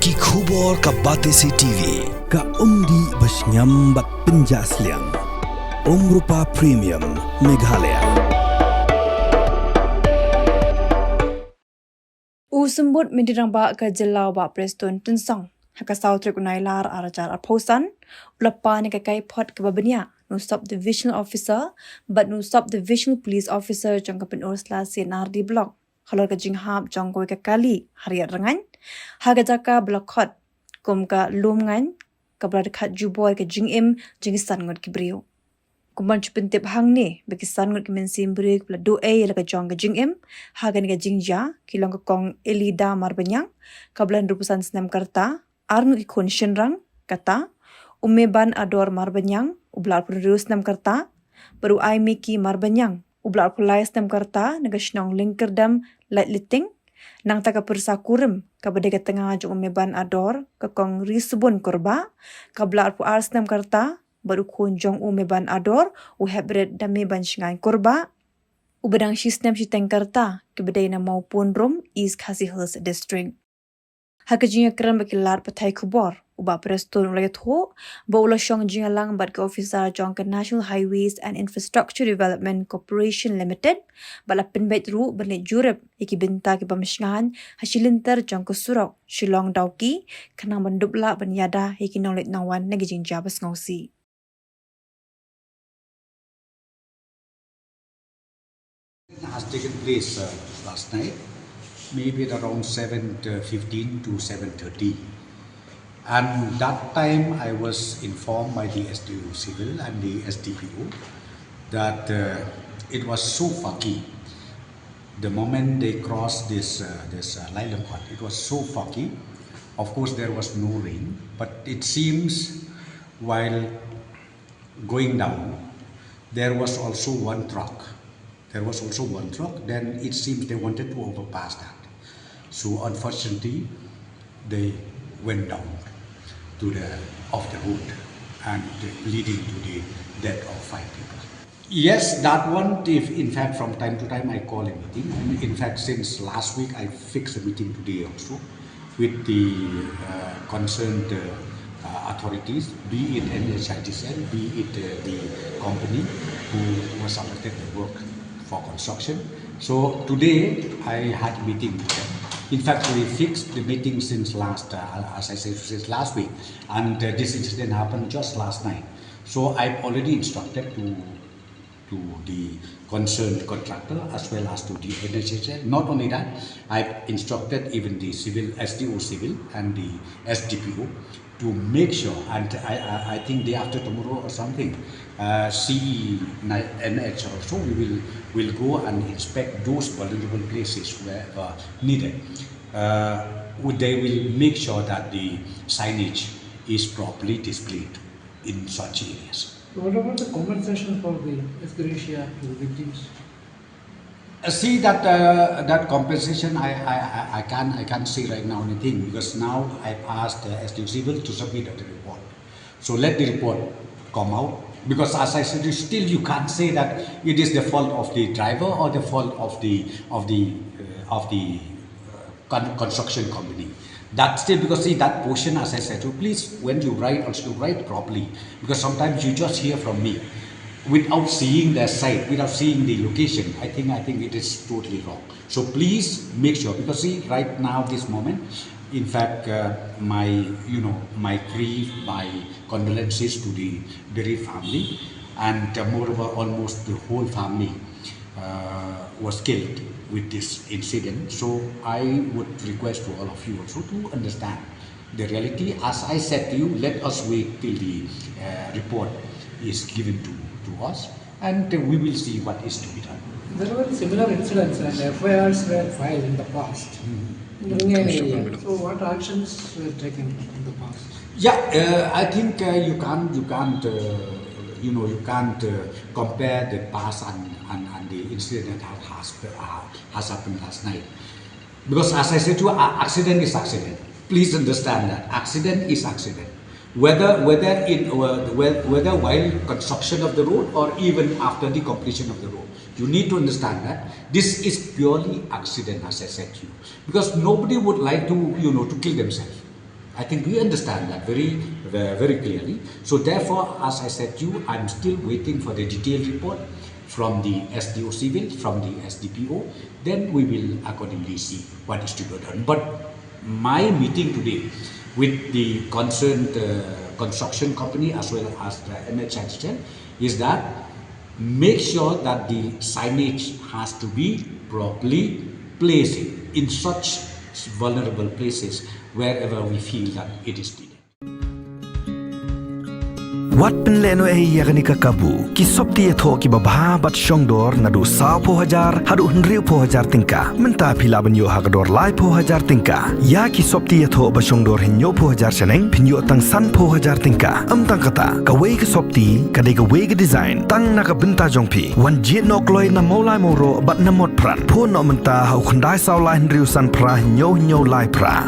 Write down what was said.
Ki khubor ka Batesi TV ka umdi basnyam bat penjaslian Rupa Premium Meghalaya. Usembut mindirang ba ka jelau ba Preston Tensong haka South Rekunailar arajar arposan ulapa ni ka Kaiphod ke babania no subdivisional officer but no subdivisional police officer jang ka penur selasi nardi block kalau ka Jinghap jang ko ka kali Riat Rngaiñ haga jaka blockot kum ka Rngaiñ ka berdekat juboy ka Jingïap jingisan ngut ki brio kumban chupintip hang ni bekisan ngut kimensim break pla do la ka jong ka Jingïap haga ni ka Jingja kilong ka kong elida marbanyang ka blan rupusan senam karta arnu ikon shenrang kata umeban ador marbanyang ublar purus nam karta baru ai miki marbanyang ublar pulai senam karta naga shnong linkerdam light liting nang taka persa kurum ka bedega tengah jong umeban ador ka kong risubun korba ka blar pu ars senam karta baru kunjong umeban ador u hebred dami ban shingai korba ubedang sistem siteng karta kebedai na maupun rum East Khasi Hills District. Hakajinya keran bakilar patai kubor uba preston ulayat ho ba ula syong jingalang bat ke officer jong ke National Highways and Infrastructure Development Corporation Limited bala penbait ru bernet jurep iki benta ke pamisngahan hasilinter jong ke surau Shillong Dauki kenang bandubla banyada iki nonglet nawan nagi Jingïap ngausi. Has taken place last night, maybe at around 7:15 to 7:30. And that time I was informed by the SDO Civil and the SDPO that it was so foggy. The moment they crossed this Lailam Court, it was so foggy. Of course, there was no rain, but it seems while going down, there was also one truck. Then it seems they wanted to overpass that. So unfortunately, they went down to the off the road and leading to the death of 5 people. Yes, that one, if in fact from time to time I call a meeting. And in fact, since last week I fixed a meeting today also with the concerned authorities, be it NHITCL, be it the company who was selected to work for construction. So today I had a meeting with them. In fact, we fixed the meeting since last, as I said, since last week, and this incident happened just last night. So I've already instructed to the concerned contractor as well as to the NHS. Not only that, I've instructed even the civil SDO civil and the SDPO to make sure, and I think day after tomorrow or something, CE NH also we will go and inspect those vulnerable places wherever needed. They will make sure that the signage is properly displayed in such areas. What about the compensation for the gratia to the victims? See that compensation I can't say right now anything, because now I've asked SDO Civil to submit the report. So let the report come out, because as I said, still you can't say that it is the fault of the driver or the fault of the construction company. That's still, because see that portion, as I said, so please when you write also write properly, because sometimes you just hear from me without seeing the site, without seeing the location. I think it is totally wrong. So please make sure, because see right now this moment, in fact my condolences to the bereaved family, and moreover almost the whole family was killed with this incident. So I would request to all of you also to understand the reality. As I said to you, let us wait till the report is given to us, and we will see what is to be done. There were similar incidents and FIRs were filed in the past. In Rngaiñ area. So what actions were taken in the past? Yeah, I think you can't compare the past and the incident that has happened last night, because as I said to you, accident is accident. Please understand that accident is accident. Whether while construction of the road or even after the completion of the road, you need to understand that this is purely accident, as I said to you, because nobody would like to to kill themselves. I think we understand that very clearly. So therefore, as I said to you, I'm still waiting for the detailed report from the SDO Civil, from the SDPO. Then we will accordingly see what is to be done. But my meeting today with the concerned construction company as well as the MHHL is that make sure that the signage has to be properly placed in such vulnerable places wherever we feel that it is needed. Wat penleno yakni kakabu ki sopti etho ki babha bat shongdor nadu sao po hajar hadu hnriu po hajar tingka menta phila banyo hagador lai po hajar tingka ya ki sopti etho ba shongdor hinyo po hajar seneng phinyo tang san po hajar tingka tang kata ka wei ki sopti ka de ka wei ki design tang na ka benta jongphi wan jit nok loi na molai moro bat na mot pran pho no menta hau khandai sao lai hnriu san pra hinyo lai pra